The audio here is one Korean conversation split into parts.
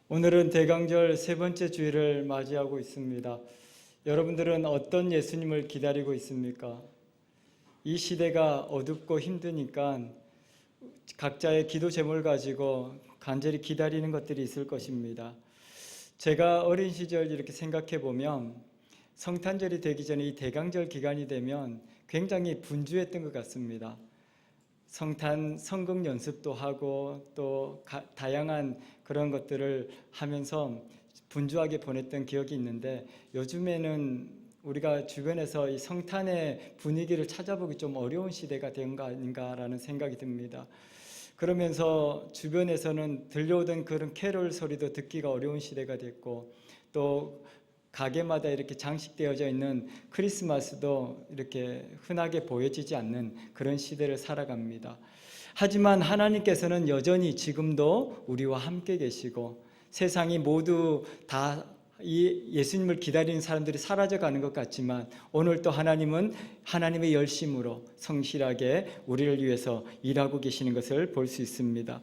오늘은 대강절 세 번째 주일을 맞이하고 있습니다. 여러분들은 어떤 예수님을 기다리고 있습니까? 이 시대가 어둡고 힘드니까 각자의 기도 제목을 가지고 간절히 기다리는 것들이 있을 것입니다. 제가 어린 시절 이렇게 생각해 보면 성탄절이 되기 전에 이 대강절 기간이 되면 굉장히 분주했던 것 같습니다. 성탄 성경 연습도 하고 또 다양한 그런 것들을 하면서 분주하게 보냈던 기억이 있는데, 요즘에는 우리가 주변에서 이 성탄의 분위기를 찾아보기 좀 어려운 시대가 된 거 아닌가라는 생각이 듭니다. 그러면서 주변에서는 들려오던 그런 캐롤 소리도 듣기가 어려운 시대가 됐고, 또 가게마다 이렇게 장식되어져 있는 크리스마스도 이렇게 흔하게 보여지지 않는 그런 시대를 살아갑니다. 하지만 하나님께서는 여전히 지금도 우리와 함께 계시고, 세상이 모두 다 이 예수님을 기다리는 사람들이 사라져가는 것 같지만, 오늘 또 하나님은 하나님의 열심으로 성실하게 우리를 위해서 일하고 계시는 것을 볼 수 있습니다.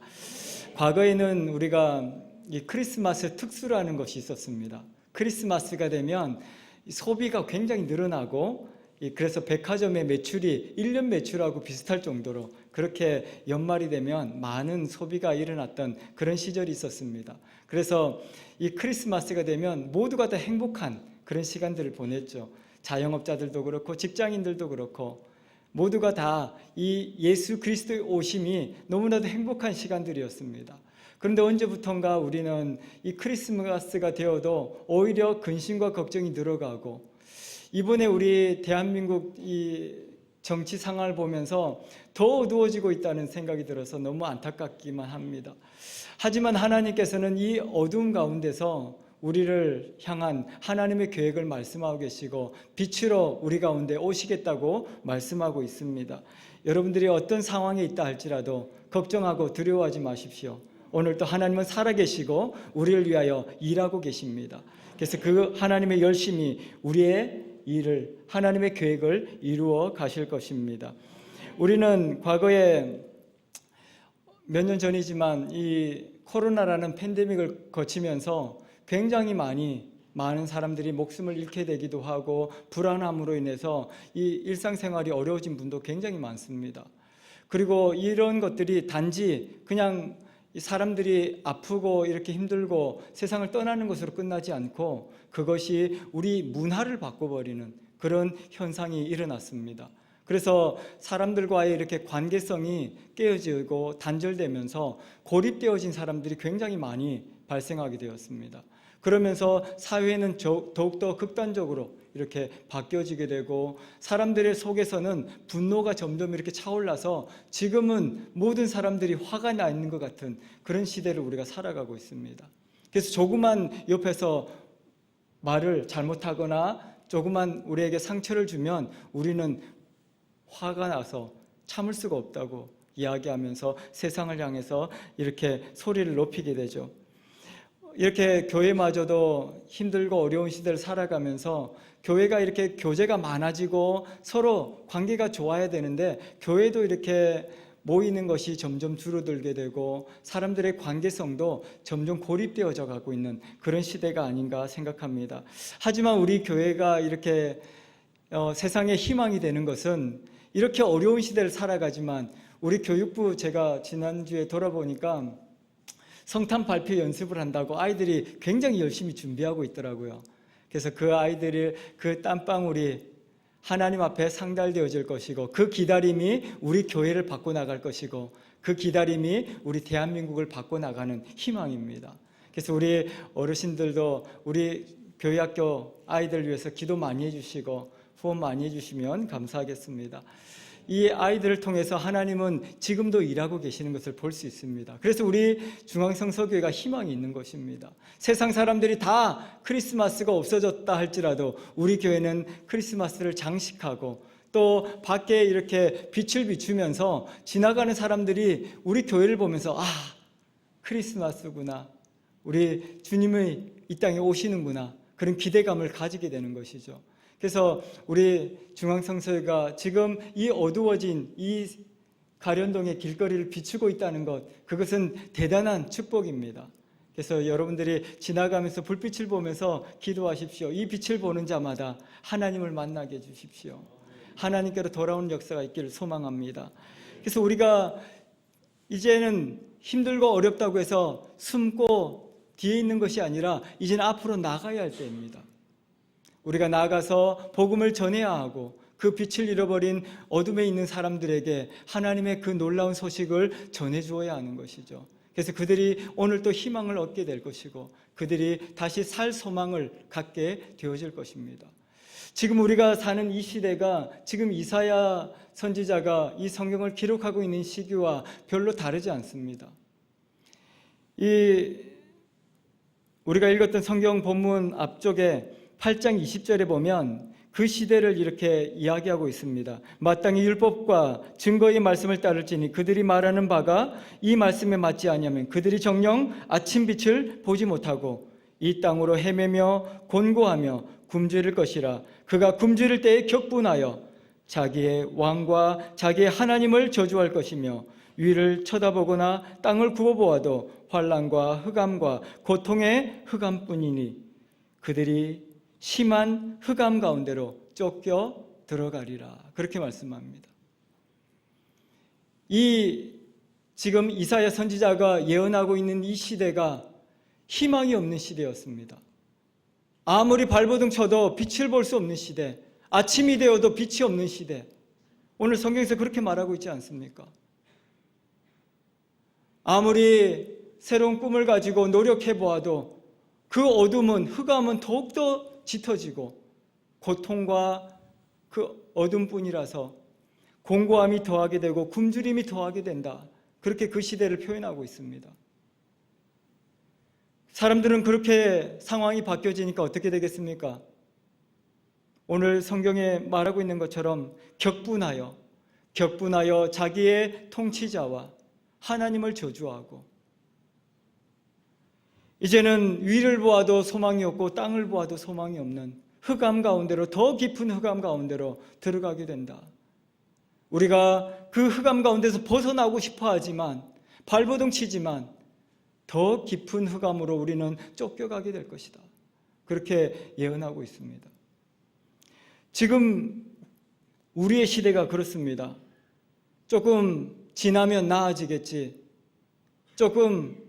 과거에는 우리가 이 크리스마스 특수라는 것이 있었습니다. 크리스마스가 되면 소비가 굉장히 늘어나고, 그래서 백화점의 매출이 1년 매출하고 비슷할 정도로 그렇게 연말이 되면 많은 소비가 일어났던 그런 시절이 있었습니다. 그래서 이 크리스마스가 되면 모두가 다 행복한 그런 시간들을 보냈죠. 자영업자들도 그렇고 직장인들도 그렇고 모두가 다 이 예수 그리스도의 오심이 너무나도 행복한 시간들이었습니다. 그런데 언제부턴가 우리는 이 크리스마스가 되어도 오히려 근심과 걱정이 늘어가고, 이번에 우리 대한민국 이 정치 상황을 보면서 더 어두워지고 있다는 생각이 들어서 너무 안타깝기만 합니다. 하지만 하나님께서는 이 어두운 가운데서 우리를 향한 하나님의 계획을 말씀하고 계시고, 빛으로 우리 가운데 오시겠다고 말씀하고 있습니다. 여러분들이 어떤 상황에 있다 할지라도 걱정하고 두려워하지 마십시오. 오늘도 하나님은 살아계시고 우리를 위하여 일하고 계십니다. 그래서 그 하나님의 열심히 우리의 일을, 하나님의 계획을 이루어 가실 것입니다. 우리는 과거에 몇 년 전이지만 이 코로나라는 팬데믹을 거치면서 굉장히 많은 사람들이 목숨을 잃게 되기도 하고, 불안함으로 인해서 이 일상생활이 어려워진 분도 굉장히 많습니다. 그리고 이런 것들이 단지 그냥 사람들이 아프고 이렇게 힘들고 세상을 떠나는 것으로 끝나지 않고, 그것이 우리 문화를 바꿔버리는 그런 현상이 일어났습니다. 그래서 사람들과의 이렇게 관계성이 깨어지고 단절되면서 고립되어진 사람들이 굉장히 많이 발생하게 되었습니다. 그러면서 사회는 더욱더 극단적으로 이렇게 바뀌어지게 되고, 사람들의 속에서는 분노가 점점 이렇게 차올라서 지금은 모든 사람들이 화가 나 있는 것 같은 그런 시대를 우리가 살아가고 있습니다. 그래서 조그만 옆에서 말을 잘못하거나 조그만 우리에게 상처를 주면 우리는 화가 나서 참을 수가 없다고 이야기하면서 세상을 향해서 이렇게 소리를 높이게 되죠. 이렇게 교회마저도 힘들고 어려운 시대를 살아가면서 교회가 이렇게 교제가 많아지고 서로 관계가 좋아야 되는데, 교회도 이렇게 모이는 것이 점점 줄어들게 되고 사람들의 관계성도 점점 고립되어져 가고 있는 그런 시대가 아닌가 생각합니다. 하지만 우리 교회가 이렇게 세상의 희망이 되는 것은, 이렇게 어려운 시대를 살아가지만 우리 교육부, 제가 지난주에 돌아보니까 성탄 발표 연습을 한다고 아이들이 굉장히 열심히 준비하고 있더라고요. 그래서 그 아이들이 그 땀방울이 하나님 앞에 상달되어질 것이고, 그 기다림이 우리 교회를 바꿔나갈 것이고, 그 기다림이 우리 대한민국을 바꿔나가는 희망입니다. 그래서 우리 어르신들도 우리 교회학교 아이들 위해서 기도 많이 해주시고 후원 많이 해주시면 감사하겠습니다. 이 아이들을 통해서 하나님은 지금도 일하고 계시는 것을 볼 수 있습니다. 그래서 우리 중앙성서교회가 희망이 있는 것입니다. 세상 사람들이 다 크리스마스가 없어졌다 할지라도 우리 교회는 크리스마스를 장식하고, 또 밖에 이렇게 빛을 비추면서 지나가는 사람들이 우리 교회를 보면서 크리스마스구나, 우리 주님의 이 땅에 오시는구나, 그런 기대감을 가지게 되는 것이죠. 그래서 우리 중앙성서가 지금 이 어두워진 이 가련동의 길거리를 비추고 있다는 것, 그것은 대단한 축복입니다. 그래서 여러분들이 지나가면서 불빛을 보면서 기도하십시오. 이 빛을 보는 자마다 하나님을 만나게 해주십시오. 하나님께로 돌아오는 역사가 있기를 소망합니다. 그래서 우리가 이제는 힘들고 어렵다고 해서 숨고 뒤에 있는 것이 아니라 이제는 앞으로 나가야 할 때입니다. 우리가 나가서 복음을 전해야 하고 그 빛을 잃어버린 어둠에 있는 사람들에게 하나님의 그 놀라운 소식을 전해주어야 하는 것이죠. 그래서 그들이 오늘 또 희망을 얻게 될 것이고 그들이 다시 살 소망을 갖게 되어질 것입니다. 지금 우리가 사는 이 시대가 지금 이사야 선지자가 이 성경을 기록하고 있는 시기와 별로 다르지 않습니다. 우리가 읽었던 성경 본문 앞쪽에 8장 20절에 보면 그 시대를 이렇게 이야기하고 있습니다. 마땅히 율법과 증거의 말씀을 따를지니 그들이 말하는 바가 이 말씀에 맞지 아니하면 그들이 정녕 아침 빛을 보지 못하고 이 땅으로 헤매며 곤고하며 굶주릴 것이라. 그가 굶주릴 때에 격분하여 자기의 왕과 자기의 하나님을 저주할 것이며 위를 쳐다보거나 땅을 굽어보아도 환난과 흑암과 고통의 흑암뿐이니 그들이 심한 흑암 가운데로 쫓겨 들어가리라. 그렇게 말씀합니다. 지금 이사야 선지자가 예언하고 있는 이 시대가 희망이 없는 시대였습니다. 아무리 발버둥 쳐도 빛을 볼 수 없는 시대, 아침이 되어도 빛이 없는 시대. 오늘 성경에서 그렇게 말하고 있지 않습니까? 아무리 새로운 꿈을 가지고 노력해 보아도 그 어둠은, 흑암은 더욱더 짙어지고 고통과 그 어둠뿐이라서 공고함이 더하게 되고 굶주림이 더하게 된다. 그렇게 그 시대를 표현하고 있습니다. 사람들은 그렇게 상황이 바뀌어지니까 어떻게 되겠습니까? 오늘 성경에 말하고 있는 것처럼 격분하여 자기의 통치자와 하나님을 저주하고 이제는 위를 보아도 소망이 없고 땅을 보아도 소망이 없는 흑암 가운데로, 더 깊은 흑암 가운데로 들어가게 된다. 우리가 그 흑암 가운데서 벗어나고 싶어 하지만, 발버둥 치지만 더 깊은 흑암으로 우리는 쫓겨가게 될 것이다. 그렇게 예언하고 있습니다. 지금 우리의 시대가 그렇습니다. 조금 지나면 나아지겠지, 조금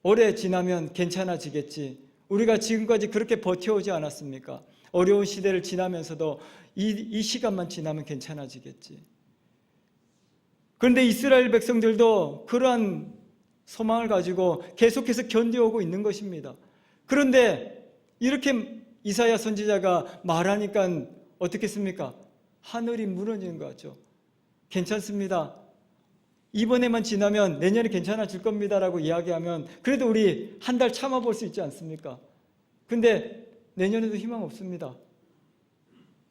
오래 지나면 괜찮아지겠지. 우리가 지금까지 그렇게 버텨오지 않았습니까? 어려운 시대를 지나면서도 이 시간만 지나면 괜찮아지겠지. 그런데 이스라엘 백성들도 그러한 소망을 가지고 계속해서 견뎌오고 있는 것입니다. 그런데 이렇게 이사야 선지자가 말하니까 어떻겠습니까? 하늘이 무너지는 것 같죠. 괜찮습니다. 이번에만 지나면 내년에 괜찮아질 겁니다라고 이야기하면 그래도 우리 한 달 참아볼 수 있지 않습니까? 근데 내년에도 희망 없습니다.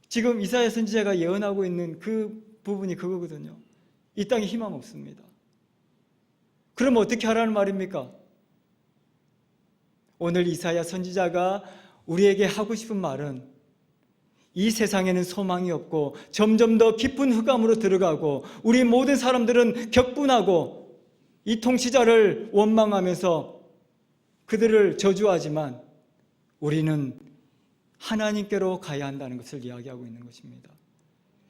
지금 이사야 선지자가 예언하고 있는 그 부분이 그거거든요. 이 땅에 희망 없습니다. 그럼 어떻게 하라는 말입니까? 오늘 이사야 선지자가 우리에게 하고 싶은 말은 이 세상에는 소망이 없고 점점 더 깊은 흑암으로 들어가고 우리 모든 사람들은 격분하고 이 통치자를 원망하면서 그들을 저주하지만 우리는 하나님께로 가야 한다는 것을 이야기하고 있는 것입니다.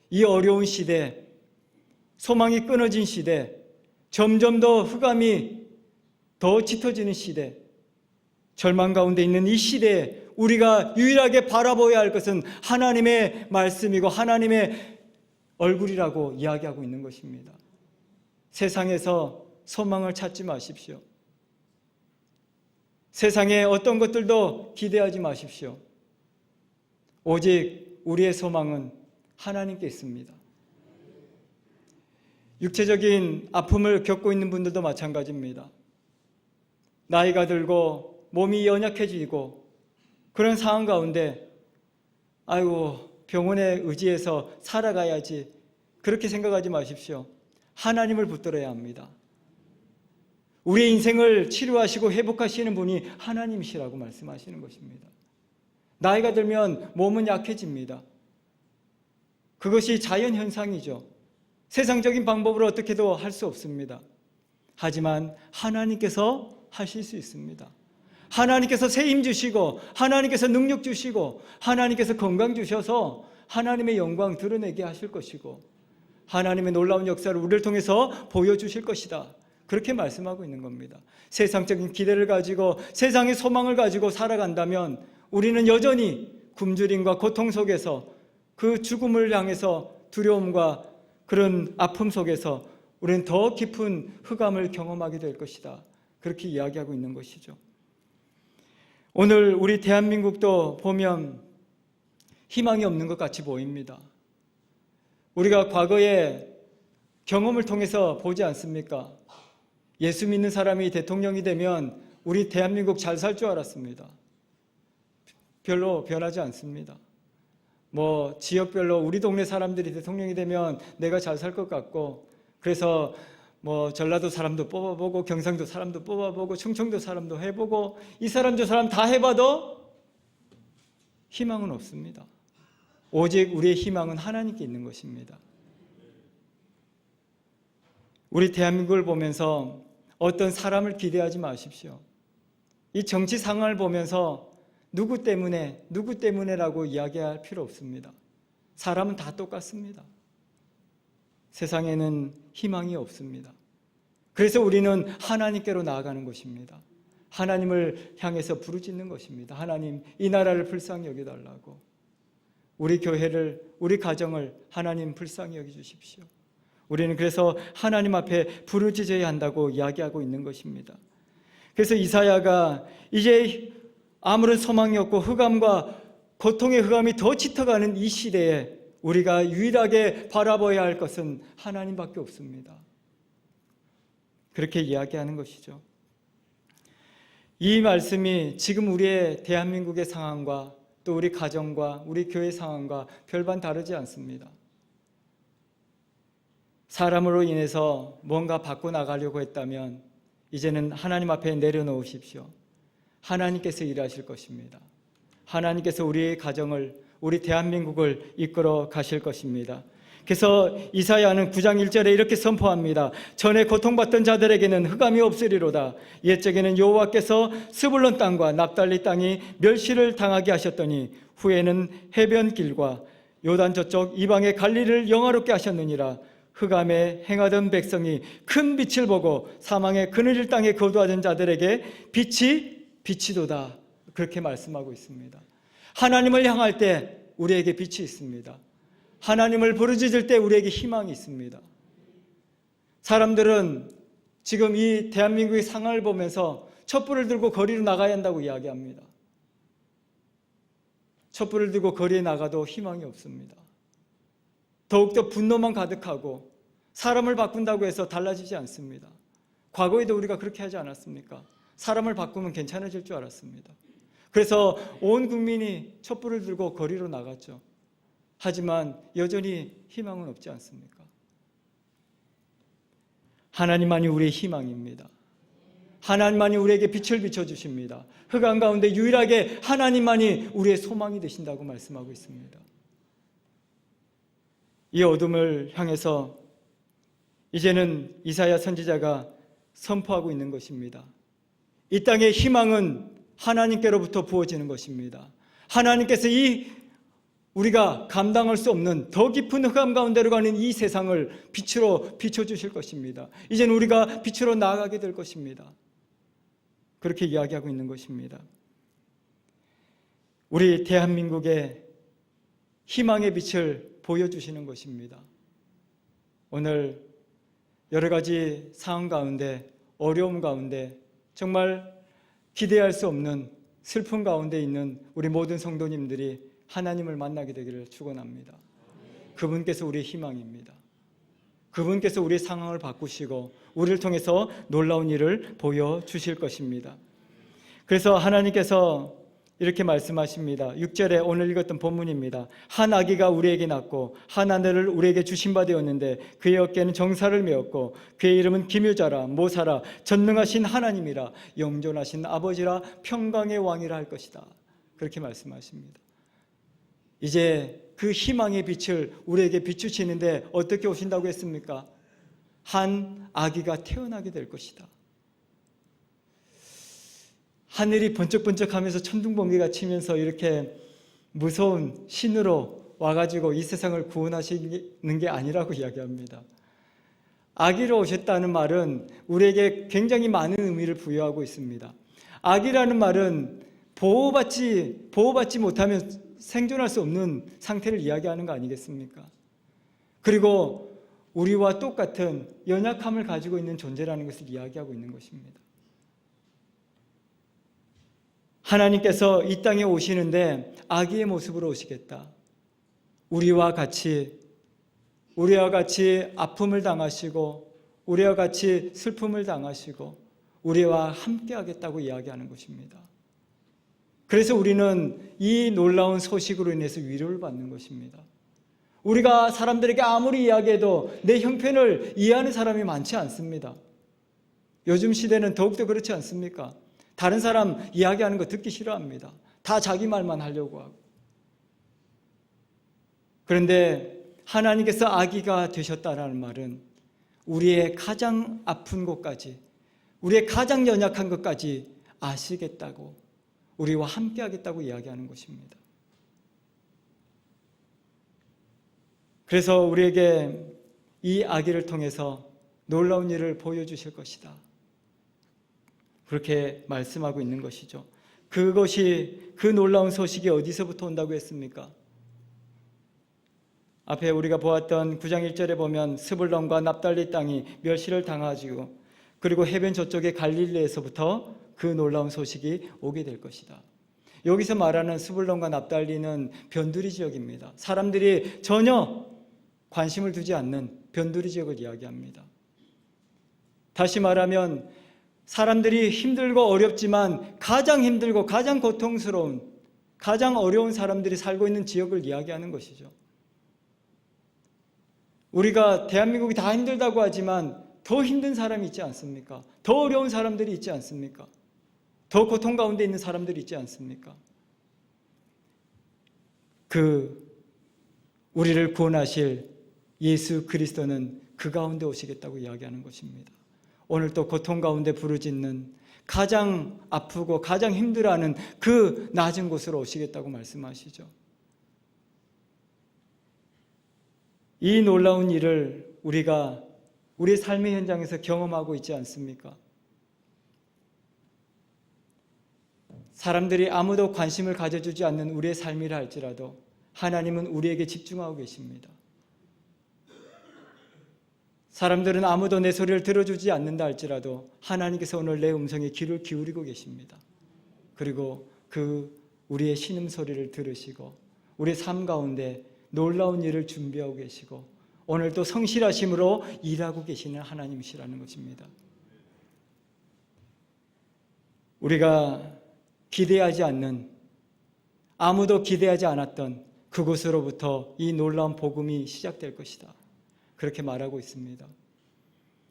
이 어려운 시대, 소망이 끊어진 시대, 점점 더 흑암이 더 짙어지는 시대, 절망 가운데 있는 이 시대에 우리가 유일하게 바라보아야 할 것은 하나님의 말씀이고 하나님의 얼굴이라고 이야기하고 있는 것입니다. 세상에서 소망을 찾지 마십시오. 세상의 어떤 것들도 기대하지 마십시오. 오직 우리의 소망은 하나님께 있습니다. 육체적인 아픔을 겪고 있는 분들도 마찬가지입니다. 나이가 들고 몸이 연약해지고 그런 상황 가운데 아이고 병원에 의지해서 살아가야지 그렇게 생각하지 마십시오. 하나님을 붙들어야 합니다. 우리의 인생을 치료하시고 회복하시는 분이 하나님이시라고 말씀하시는 것입니다. 나이가 들면 몸은 약해집니다. 그것이 자연현상이죠. 세상적인 방법으로 어떻게도 할 수 없습니다. 하지만 하나님께서 하실 수 있습니다. 하나님께서 새 힘 주시고 하나님께서 능력 주시고 하나님께서 건강 주셔서 하나님의 영광 드러내게 하실 것이고 하나님의 놀라운 역사를 우리를 통해서 보여주실 것이다. 그렇게 말씀하고 있는 겁니다. 세상적인 기대를 가지고 세상의 소망을 가지고 살아간다면 우리는 여전히 굶주림과 고통 속에서 그 죽음을 향해서 두려움과 그런 아픔 속에서 우리는 더 깊은 흑암을 경험하게 될 것이다. 그렇게 이야기하고 있는 것이죠. 오늘 우리 대한민국도 보면 희망이 없는 것 같이 보입니다. 우리가 과거에 경험을 통해서 보지 않습니까? 예수 믿는 사람이 대통령이 되면 우리 대한민국 잘 살 줄 알았습니다. 별로 변하지 않습니다. 지역별로 우리 동네 사람들이 대통령이 되면 내가 잘 살 것 같고, 그래서 전라도 사람도 뽑아보고 경상도 사람도 뽑아보고 충청도 사람도 해보고 이 사람 저 사람 다 해봐도 희망은 없습니다. 오직 우리의 희망은 하나님께 있는 것입니다. 우리 대한민국을 보면서 어떤 사람을 기대하지 마십시오. 이 정치 상황을 보면서 누구 때문에라고 이야기할 필요 없습니다. 사람은 다 똑같습니다. 세상에는 희망이 없습니다. 그래서 우리는 하나님께로 나아가는 것입니다. 하나님을 향해서 부르짖는 것입니다. 하나님, 이 나라를 불쌍히 여겨달라고. 우리 교회를, 우리 가정을 하나님 불쌍히 여겨주십시오. 우리는 그래서 하나님 앞에 부르짖어야 한다고 이야기하고 있는 것입니다. 그래서 이사야가 이제 아무런 소망이 없고 흑암과 고통의 흑암이 더 짙어가는 이 시대에 우리가 유일하게 바라봐야 할 것은 하나님밖에 없습니다. 그렇게 이야기하는 것이죠. 이 말씀이 지금 우리의 대한민국의 상황과 또 우리 가정과 우리 교회 상황과 별반 다르지 않습니다. 사람으로 인해서 뭔가 바꿔나가려고 했다면 이제는 하나님 앞에 내려놓으십시오. 하나님께서 일하실 것입니다. 하나님께서 우리의 가정을, 우리 대한민국을 이끌어 가실 것입니다. 그래서 이사야는 9장 1절에 이렇게 선포합니다. 전에 고통받던 자들에게는 흑암이 없으리로다. 옛적에는 여호와께서 스불론 땅과 납달리 땅이 멸시를 당하게 하셨더니 후에는 해변길과 요단 저쪽 이방의 갈릴리를 영화롭게 하셨느니라. 흑암에 행하던 백성이 큰 빛을 보고 사망의 그늘질 땅에 거주하던 자들에게 빛이도다. 그렇게 말씀하고 있습니다. 하나님을 향할 때 우리에게 빛이 있습니다. 하나님을 부르짖을 때 우리에게 희망이 있습니다. 사람들은 지금 이 대한민국의 상황을 보면서 촛불을 들고 거리로 나가야 한다고 이야기합니다. 촛불을 들고 거리에 나가도 희망이 없습니다. 더욱더 분노만 가득하고 사람을 바꾼다고 해서 달라지지 않습니다. 과거에도 우리가 그렇게 하지 않았습니까? 사람을 바꾸면 괜찮아질 줄 알았습니다. 그래서 온 국민이 촛불을 들고 거리로 나갔죠. 하지만 여전히 희망은 없지 않습니까? 하나님만이 우리의 희망입니다. 하나님만이 우리에게 빛을 비춰주십니다. 흑암 가운데 유일하게 하나님만이 우리의 소망이 되신다고 말씀하고 있습니다. 이 어둠을 향해서 이제는 이사야 선지자가 선포하고 있는 것입니다. 이 땅의 희망은 하나님께로부터 부어지는 것입니다. 하나님께서 우리가 감당할 수 없는 더 깊은 흑암 가운데로 가는 이 세상을 빛으로 비춰주실 것입니다. 이제는 우리가 빛으로 나아가게 될 것입니다. 그렇게 이야기하고 있는 것입니다. 우리 대한민국의 희망의 빛을 보여주시는 것입니다. 오늘 여러 가지 상황 가운데, 어려움 가운데, 정말 기대할 수 없는 슬픔 가운데 있는 우리 모든 성도님들이 하나님을 만나게 되기를 축원합니다. 그분께서 우리의 희망입니다. 그분께서 우리의 상황을 바꾸시고 우리를 통해서 놀라운 일을 보여주실 것입니다. 그래서 하나님께서 이렇게 말씀하십니다. 6절에 오늘 읽었던 본문입니다. 한 아기가 우리에게 낳고 한 아들을 우리에게 주신 바 되었는데 그의 어깨는 정사를 메었고 그의 이름은 기묘자라 모사라 전능하신 하나님이라 영존하신 아버지라 평강의 왕이라 할 것이다. 그렇게 말씀하십니다. 이제 그 희망의 빛을 우리에게 비추시는데 어떻게 오신다고 했습니까? 한 아기가 태어나게 될 것이다. 하늘이 번쩍번쩍하면서 천둥번개가 치면서 이렇게 무서운 신으로 와가지고 이 세상을 구원하시는 게 아니라고 이야기합니다. 아기로 오셨다는 말은 우리에게 굉장히 많은 의미를 부여하고 있습니다. 아기라는 말은 보호받지 못하면 생존할 수 없는 상태를 이야기하는 거 아니겠습니까? 그리고 우리와 똑같은 연약함을 가지고 있는 존재라는 것을 이야기하고 있는 것입니다. 하나님께서 이 땅에 오시는데 아기의 모습으로 오시겠다. 우리와 같이 아픔을 당하시고 우리와 같이 슬픔을 당하시고 우리와 함께 하겠다고 이야기하는 것입니다. 그래서 우리는 이 놀라운 소식으로 인해서 위로를 받는 것입니다. 우리가 사람들에게 아무리 이야기해도 내 형편을 이해하는 사람이 많지 않습니다. 요즘 시대는 더욱더 그렇지 않습니까? 다른 사람 이야기하는 거 듣기 싫어합니다. 다 자기 말만 하려고 하고. 그런데 하나님께서 아기가 되셨다는 말은 우리의 가장 아픈 것까지, 우리의 가장 연약한 것까지 아시겠다고, 우리와 함께 하겠다고 이야기하는 것입니다. 그래서 우리에게 이 아기를 통해서 놀라운 일을 보여주실 것이다. 그렇게 말씀하고 있는 것이죠. 그 놀라운 소식이 어디서부터 온다고 했습니까? 앞에 우리가 보았던 9장 1절에 보면 스불론과 납달리 땅이 멸시를 당하지고 그리고 해변 저쪽의 갈릴리에서부터 그 놀라운 소식이 오게 될 것이다. 여기서 말하는 스불론과 납달리는 변두리 지역입니다. 사람들이 전혀 관심을 두지 않는 변두리 지역을 이야기합니다. 다시 말하면 사람들이 힘들고 어렵지만 가장 힘들고 가장 고통스러운, 가장 어려운 사람들이 살고 있는 지역을 이야기하는 것이죠. 우리가 대한민국이 다 힘들다고 하지만 더 힘든 사람이 있지 않습니까? 더 어려운 사람들이 있지 않습니까? 더 고통 가운데 있는 사람들이 있지 않습니까? 우리를 구원하실 예수 그리스도는 그 가운데 오시겠다고 이야기하는 것입니다. 오늘 또 고통 가운데 부르짖는 가장 아프고 가장 힘들어하는 그 낮은 곳으로 오시겠다고 말씀하시죠. 이 놀라운 일을 우리가 우리 삶의 현장에서 경험하고 있지 않습니까? 사람들이 아무도 관심을 가져주지 않는 우리의 삶이라 할지라도 하나님은 우리에게 집중하고 계십니다. 사람들은 아무도 내 소리를 들어주지 않는다 할지라도 하나님께서 오늘 내 음성에 귀를 기울이고 계십니다. 그리고 우리의 신음소리를 들으시고 우리 삶 가운데 놀라운 일을 준비하고 계시고 오늘도 성실하심으로 일하고 계시는 하나님이시라는 것입니다. 우리가 기대하지 않는, 아무도 기대하지 않았던 그곳으로부터 이 놀라운 복음이 시작될 것이다. 그렇게 말하고 있습니다.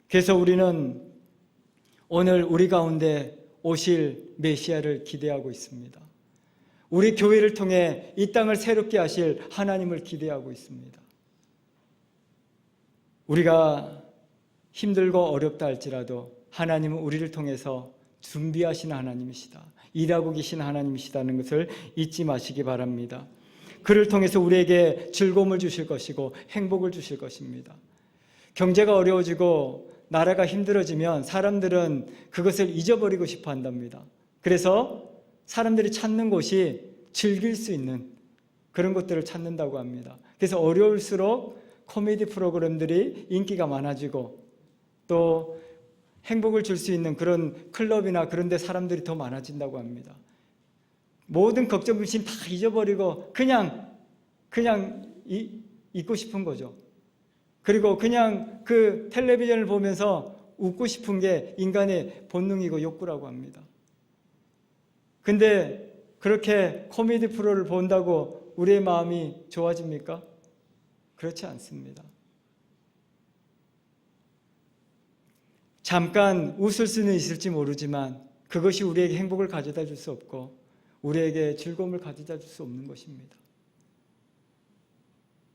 그래서 우리는 오늘 우리 가운데 오실 메시아를 기대하고 있습니다. 우리 교회를 통해 이 땅을 새롭게 하실 하나님을 기대하고 있습니다. 우리가 힘들고 어렵다 할지라도 하나님은 우리를 통해서 준비하시는 하나님이시다. 일하고 계신 하나님이시다는 것을 잊지 마시기 바랍니다. 그를 통해서 우리에게 즐거움을 주실 것이고 행복을 주실 것입니다. 경제가 어려워지고 나라가 힘들어지면 사람들은 그것을 잊어버리고 싶어 한답니다. 그래서 사람들이 찾는 곳이 즐길 수 있는 그런 것들을 찾는다고 합니다. 그래서 어려울수록 코미디 프로그램들이 인기가 많아지고 또 행복을 줄 수 있는 그런 클럽이나 그런 데 사람들이 더 많아진다고 합니다. 모든 걱정 근심 다 잊어버리고 그냥 있고 싶은 거죠. 그리고 그냥 그 텔레비전을 보면서 웃고 싶은 게 인간의 본능이고 욕구라고 합니다. 근데 그렇게 코미디 프로를 본다고 우리의 마음이 좋아집니까? 그렇지 않습니다. 잠깐 웃을 수는 있을지 모르지만 그것이 우리에게 행복을 가져다 줄 수 없고 우리에게 즐거움을 가져다 줄 수 없는 것입니다.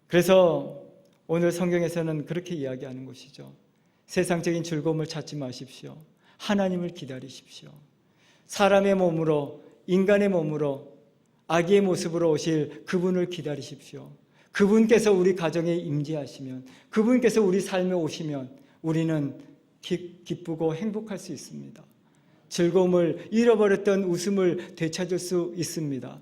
그래서 오늘 성경에서는 그렇게 이야기하는 것이죠. 세상적인 즐거움을 찾지 마십시오. 하나님을 기다리십시오. 사람의 몸으로, 인간의 몸으로, 아기의 모습으로 오실 그분을 기다리십시오. 그분께서 우리 가정에 임재하시면, 그분께서 우리 삶에 오시면 우리는 기쁘고 행복할 수 있습니다. 즐거움을, 잃어버렸던 웃음을 되찾을 수 있습니다.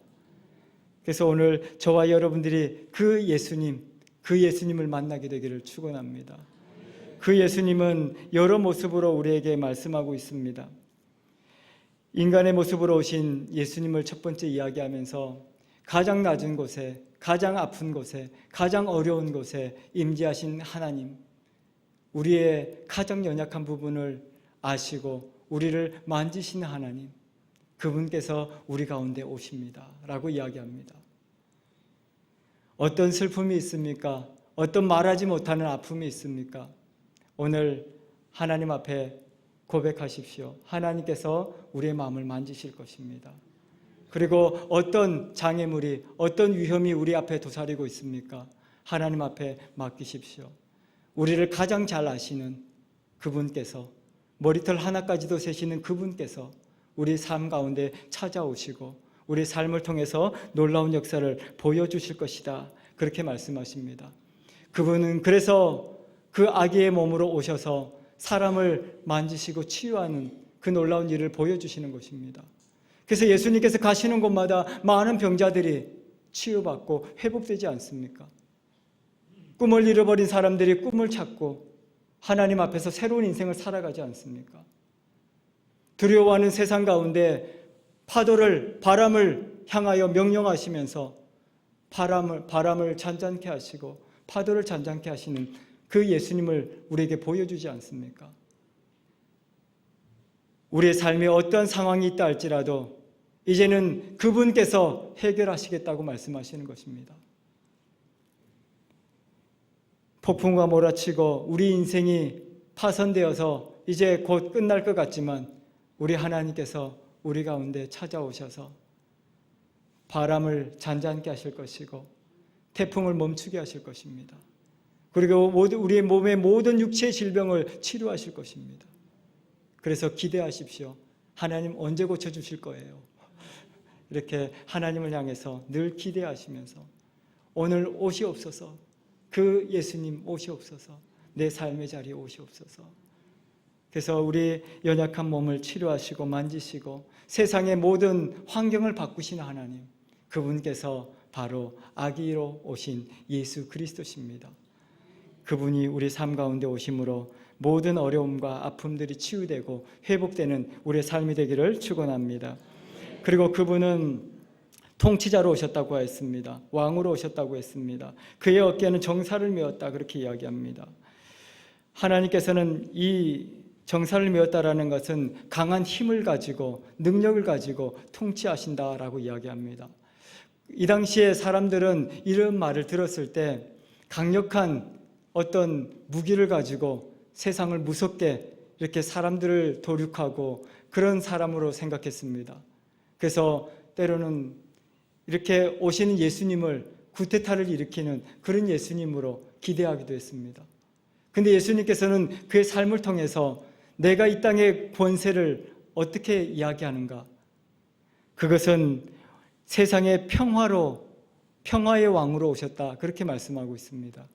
그래서 오늘 저와 여러분들이 그 예수님을 만나게 되기를 축원합니다. 그 예수님은 여러 모습으로 우리에게 말씀하고 있습니다. 인간의 모습으로 오신 예수님을 첫 번째 이야기하면서 가장 낮은 곳에, 가장 아픈 곳에, 가장 어려운 곳에 임재하신 하나님, 우리의 가장 연약한 부분을 아시고 우리를 만지시는 하나님, 그분께서 우리 가운데 오십니다 라고 이야기합니다. 어떤 슬픔이 있습니까? 어떤 말하지 못하는 아픔이 있습니까? 오늘 하나님 앞에 고백하십시오. 하나님께서 우리의 마음을 만지실 것입니다. 그리고 어떤 장애물이, 어떤 위험이 우리 앞에 도사리고 있습니까? 하나님 앞에 맡기십시오. 우리를 가장 잘 아시는 그분께서, 머리털 하나까지도 세시는 그분께서 우리 삶 가운데 찾아오시고 우리 삶을 통해서 놀라운 역사를 보여주실 것이다, 그렇게 말씀하십니다. 그분은 그래서 그 아기의 몸으로 오셔서 사람을 만지시고 치유하는 그 놀라운 일을 보여주시는 것입니다. 그래서 예수님께서 가시는 곳마다 많은 병자들이 치유받고 회복되지 않습니까? 꿈을 잃어버린 사람들이 꿈을 찾고 하나님 앞에서 새로운 인생을 살아가지 않습니까? 두려워하는 세상 가운데 바람을 향하여 명령하시면서 바람을 잔잔케 하시고 파도를 잔잔케 하시는 그 예수님을 우리에게 보여주지 않습니까? 우리의 삶에 어떤 상황이 있다 할지라도 이제는 그분께서 해결하시겠다고 말씀하시는 것입니다. 폭풍과 몰아치고 우리 인생이 파손되어서 이제 곧 끝날 것 같지만 우리 하나님께서 우리 가운데 찾아오셔서 바람을 잔잔케 하실 것이고 태풍을 멈추게 하실 것입니다. 그리고 우리의 몸의 모든 육체의 질병을 치료하실 것입니다. 그래서 기대하십시오. 하나님 언제 고쳐주실 거예요? 이렇게 하나님을 향해서 늘 기대하시면서 오늘 오시옵소서, 그 예수님 오시옵소서, 내 삶의 자리에 오시옵소서. 그래서 우리 연약한 몸을 치료하시고 만지시고 세상의 모든 환경을 바꾸시는 하나님, 그분께서 바로 아기로 오신 예수 그리스도십니다. 그분이 우리 삶 가운데 오심으로 모든 어려움과 아픔들이 치유되고 회복되는 우리의 삶이 되기를 축원합니다. 그리고 그분은 통치자로 오셨다고 했습니다. 왕으로 오셨다고 했습니다. 그의 어깨는 정사를 메었다, 그렇게 이야기합니다. 하나님께서는 이 정사를 메었다라는 것은 강한 힘을 가지고 능력을 가지고 통치하신다라고 이야기합니다. 이 당시에 사람들은 이런 말을 들었을 때 강력한 어떤 무기를 가지고 세상을 무섭게 이렇게 사람들을 도륙하고 그런 사람으로 생각했습니다. 그래서 때로는 이렇게 오시는 예수님을 구테타를 일으키는 그런 예수님으로 기대하기도 했습니다. 근데 예수님께서는 그의 삶을 통해서 내가 이 땅의 권세를 어떻게 이야기하는가? 그것은 세상의 평화의 왕으로 오셨다, 그렇게 말씀하고 있습니다.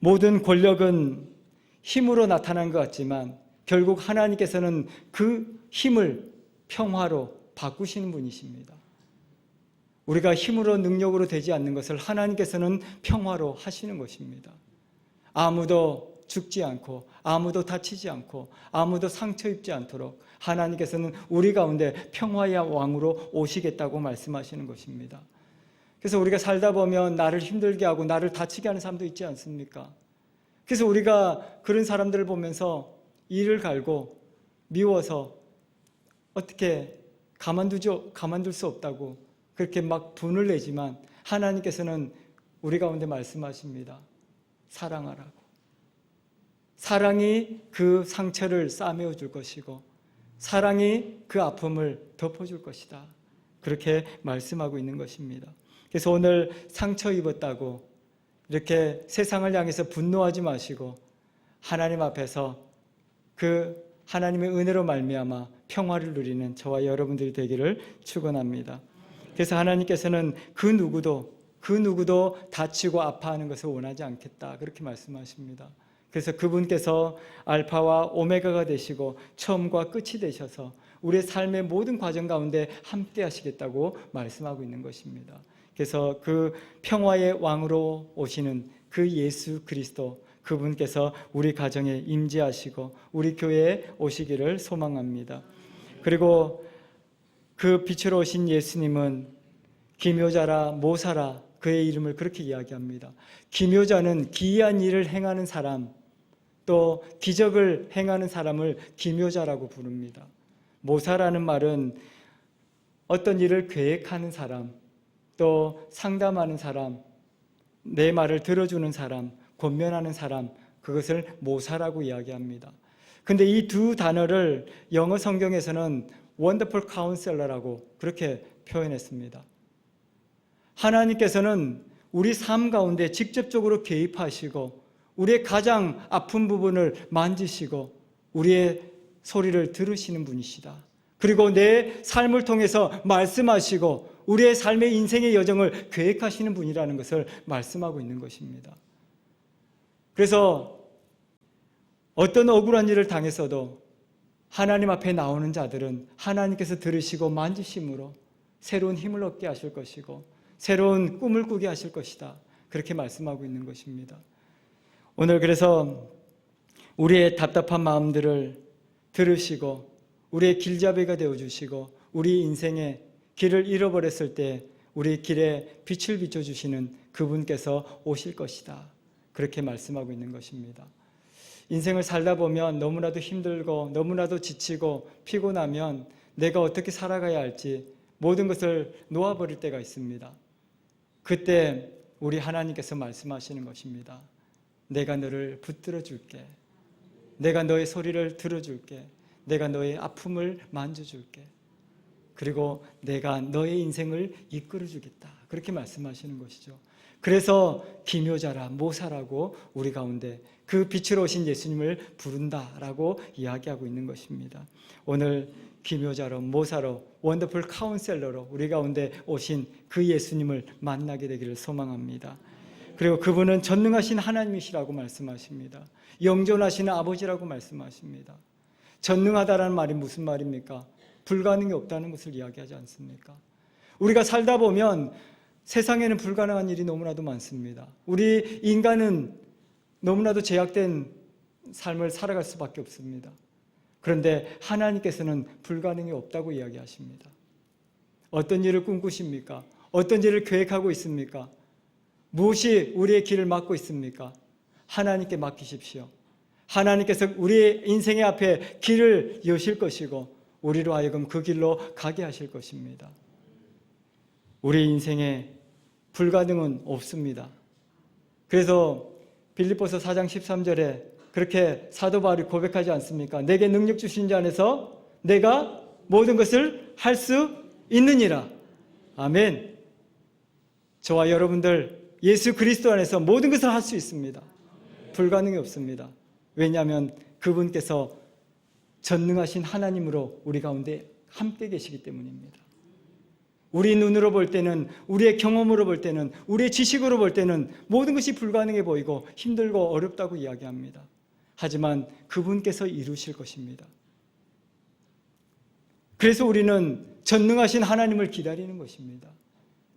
모든 권력은 힘으로 나타난 것 같지만 결국 하나님께서는 그 힘을 평화로 바꾸시는 분이십니다. 우리가 힘으로 능력으로 되지 않는 것을 하나님께서는 평화로 하시는 것입니다. 아무도 죽지 않고 아무도 다치지 않고 아무도 상처 입지 않도록 하나님께서는 우리 가운데 평화의 왕으로 오시겠다고 말씀하시는 것입니다. 그래서 우리가 살다 보면 나를 힘들게 하고 나를 다치게 하는 사람도 있지 않습니까? 그래서 우리가 그런 사람들을 보면서 이를 갈고 미워서 어떻게 가만둘 수 없다고 그렇게 막 분을 내지만 하나님께서는 우리 가운데 말씀하십니다. 사랑하라고. 사랑이 그 상처를 싸매어 줄 것이고 사랑이 그 아픔을 덮어줄 것이다, 그렇게 말씀하고 있는 것입니다. 그래서 오늘 상처 입었다고 이렇게 세상을 향해서 분노하지 마시고 하나님 앞에서 그 하나님의 은혜로 말미암아 평화를 누리는 저와 여러분들이 되기를 축원합니다. 그래서 하나님께서는 그 누구도 다치고 아파하는 것을 원하지 않겠다, 그렇게 말씀하십니다. 그래서 그분께서 알파와 오메가가 되시고 처음과 끝이 되셔서 우리의 삶의 모든 과정 가운데 함께 하시겠다고 말씀하고 있는 것입니다. 그래서 그 평화의 왕으로 오시는 그 예수 그리스도, 그분께서 우리 가정에 임재하시고 우리 교회에 오시기를 소망합니다. 그리고 그 빛으로 오신 예수님은 기묘자라 모사라, 그의 이름을 그렇게 이야기합니다. 기묘자는 기이한 일을 행하는 사람, 또 기적을 행하는 사람을 기묘자라고 부릅니다. 모사라는 말은 어떤 일을 계획하는 사람, 또 상담하는 사람, 내 말을 들어주는 사람, 권면하는 사람, 그것을 모사라고 이야기합니다. 근데 이 두 단어를 영어 성경에서는 Wonderful Counselor라고 그렇게 표현했습니다. 하나님께서는 우리 삶 가운데 직접적으로 개입하시고 우리의 가장 아픈 부분을 만지시고 우리의 소리를 들으시는 분이시다. 그리고 내 삶을 통해서 말씀하시고 우리의 삶의 인생의 여정을 계획하시는 분이라는 것을 말씀하고 있는 것입니다. 그래서 어떤 억울한 일을 당했어도 하나님 앞에 나오는 자들은 하나님께서 들으시고 만지심으로 새로운 힘을 얻게 하실 것이고 새로운 꿈을 꾸게 하실 것이다, 그렇게 말씀하고 있는 것입니다. 오늘 그래서 우리의 답답한 마음들을 들으시고 우리의 길잡이가 되어주시고 우리 인생의 길을 잃어버렸을 때 우리 길에 빛을 비춰주시는 그분께서 오실 것이다, 그렇게 말씀하고 있는 것입니다. 인생을 살다 보면 너무나도 힘들고 너무나도 지치고 피곤하면 내가 어떻게 살아가야 할지 모든 것을 놓아버릴 때가 있습니다. 그때 우리 하나님께서 말씀하시는 것입니다. 내가 너를 붙들어 줄게. 내가 너의 소리를 들어줄게. 내가 너의 아픔을 만져줄게. 그리고 내가 너의 인생을 이끌어 주겠다, 그렇게 말씀하시는 것이죠. 그래서 기묘자라 모사라고 우리 가운데 그 빛으로 오신 예수님을 부른다라고 이야기하고 있는 것입니다. 오늘 기묘자로 모사로 원더풀 카운셀러로 우리 가운데 오신 그 예수님을 만나게 되기를 소망합니다. 그리고 그분은 전능하신 하나님이시라고 말씀하십니다. 영존하시는 아버지라고 말씀하십니다. 전능하다라는 말이 무슨 말입니까? 불가능이 없다는 것을 이야기하지 않습니까? 우리가 살다 보면 세상에는 불가능한 일이 너무나도 많습니다. 우리 인간은 너무나도 제약된 삶을 살아갈 수밖에 없습니다. 그런데 하나님께서는 불가능이 없다고 이야기하십니다. 어떤 일을 꿈꾸십니까? 어떤 일을 계획하고 있습니까? 무엇이 우리의 길을 막고 있습니까? 하나님께 맡기십시오. 하나님께서 우리의 인생의 앞에 길을 여실 것이고 우리로 하여금 그 길로 가게 하실 것입니다. 우리 인생에 불가능은 없습니다. 그래서 빌립보서 4장 13절에 그렇게 사도 바울이 고백하지 않습니까? 내게 능력 주신 자 안에서 내가 모든 것을 할 수 있느니라. 아멘. 저와 여러분들 예수 그리스도 안에서 모든 것을 할 수 있습니다. 불가능이 없습니다. 왜냐하면 그분께서 전능하신 하나님으로 우리 가운데 함께 계시기 때문입니다. 우리 눈으로 볼 때는, 우리의 경험으로 볼 때는, 우리의 지식으로 볼 때는 모든 것이 불가능해 보이고 힘들고 어렵다고 이야기합니다. 하지만 그분께서 이루실 것입니다. 그래서 우리는 전능하신 하나님을 기다리는 것입니다.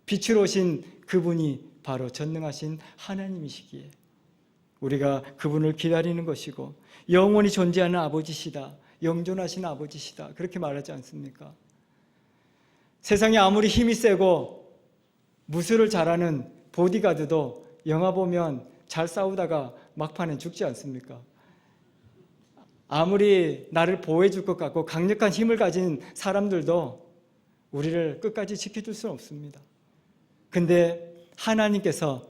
빛으로 오신 그분이 바로 전능하신 하나님이시기에 우리가 그분을 기다리는 것이고 영원히 존재하는 아버지시다, 영존하신 아버지시다, 그렇게 말하지 않습니까? 세상에 아무리 힘이 세고 무술을 잘하는 보디가드도 영화 보면 잘 싸우다가 막판에 죽지 않습니까? 아무리 나를 보호해 줄 것 같고 강력한 힘을 가진 사람들도 우리를 끝까지 지켜줄 수는 없습니다. 근데 하나님께서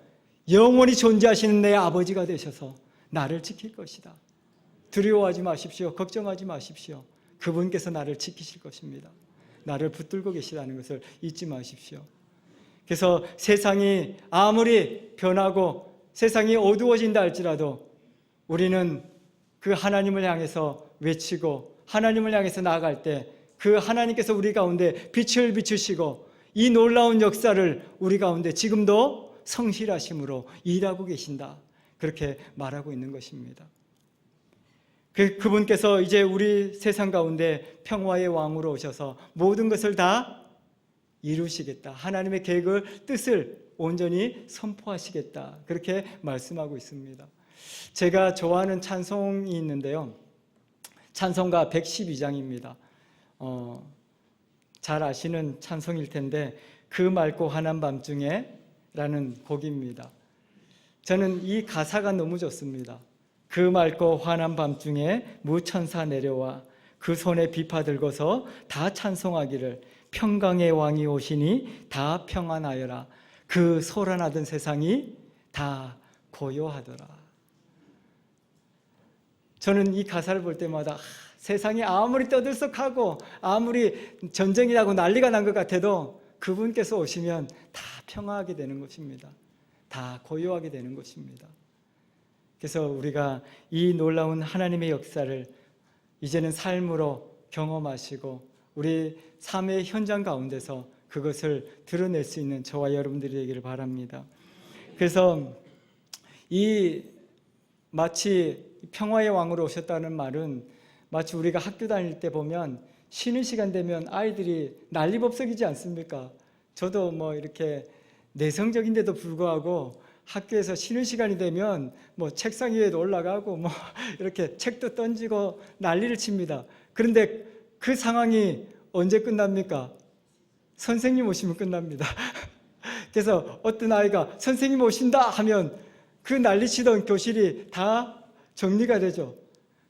영원히 존재하시는 내 아버지가 되셔서 나를 지킬 것이다. 두려워하지 마십시오. 걱정하지 마십시오. 그분께서 나를 지키실 것입니다. 나를 붙들고 계시다는 것을 잊지 마십시오. 그래서 세상이 아무리 변하고 세상이 어두워진다 할지라도 우리는 그 하나님을 향해서 외치고 하나님을 향해서 나아갈 때 그 하나님께서 우리 가운데 빛을 비추시고 이 놀라운 역사를 우리 가운데 지금도 성실하심으로 일하고 계신다. 그렇게 말하고 있는 것입니다. 그분께서 이제 우리 세상 가운데 평화의 왕으로 오셔서 모든 것을 다 이루시겠다. 하나님의 계획을, 뜻을 온전히 선포하시겠다. 그렇게 말씀하고 있습니다. 제가 좋아하는 찬송이 있는데요. 찬송가 112장입니다. 잘 아시는 찬송일 텐데 그 맑고 환한 밤중에 라는 곡입니다. 저는 이 가사가 너무 좋습니다. 그 맑고 환한 밤중에 무천사 내려와 그 손에 비파 들고서 다 찬송하기를 평강의 왕이 오시니 다 평안하여라. 그 소란하던 세상이 다 고요하더라. 저는 이 가사를 볼 때마다 세상이 아무리 떠들썩하고 아무리 전쟁이라고 난리가 난 것 같아도 그분께서 오시면 다 평화하게 되는 것입니다. 다 고요하게 되는 것입니다. 그래서 우리가 이 놀라운 하나님의 역사를 이제는 삶으로 경험하시고 우리 삶의 현장 가운데서 그것을 드러낼 수 있는 저와 여러분들이 되기를 바랍니다. 그래서 이 마치 평화의 왕으로 오셨다는 말은 마치 우리가 학교 다닐 때 보면 쉬는 시간 되면 아이들이 난리법석이지 않습니까? 저도 뭐 이렇게 내성적인데도 불구하고 학교에서 쉬는 시간이 되면 뭐 책상 위에도 올라가고 뭐 이렇게 책도 던지고 난리를 칩니다. 그런데 그 상황이 언제 끝납니까? 선생님 오시면 끝납니다. 그래서 어떤 아이가 선생님 오신다 하면 그 난리치던 교실이 다 정리가 되죠.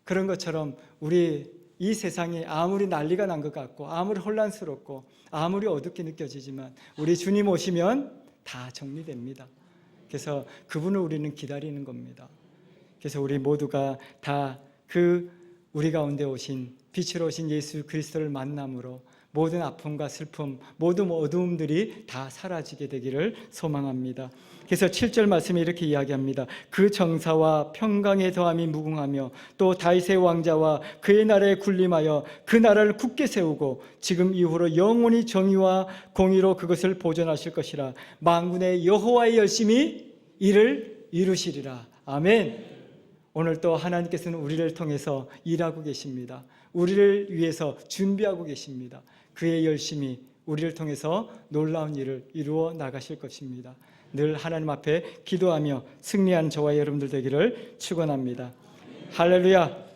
그런 것처럼 우리 이 세상이 아무리 난리가 난 것 같고 아무리 혼란스럽고 아무리 어둡게 느껴지지만 우리 주님 오시면 다 정리됩니다. 그래서 그분을 우리는 기다리는 겁니다. 그래서 우리 모두가 다 그 우리 가운데 오신 빛으로 오신 예수 그리스도를 만남으로 모든 아픔과 슬픔, 모든 어두움들이 다 사라지게 되기를 소망합니다. 그래서 7절 말씀에 이렇게 이야기합니다. 그 정사와 평강의 더함이 무궁하며 또 다윗의 왕자와 그의 나라에 군림하여 그 나라를 굳게 세우고 지금 이후로 영원히 정의와 공의로 그것을 보존하실 것이라. 만군의 여호와의 열심히 이를 이루시리라. 아멘. 오늘 또 하나님께서는 우리를 통해서 일하고 계십니다. 우리를 위해서 준비하고 계십니다. 그의 열심히 우리를 통해서 놀라운 일을 이루어 나가실 것입니다. 늘 하나님 앞에 기도하며 승리하는 저와 여러분들 되기를 축원합니다. 할렐루야.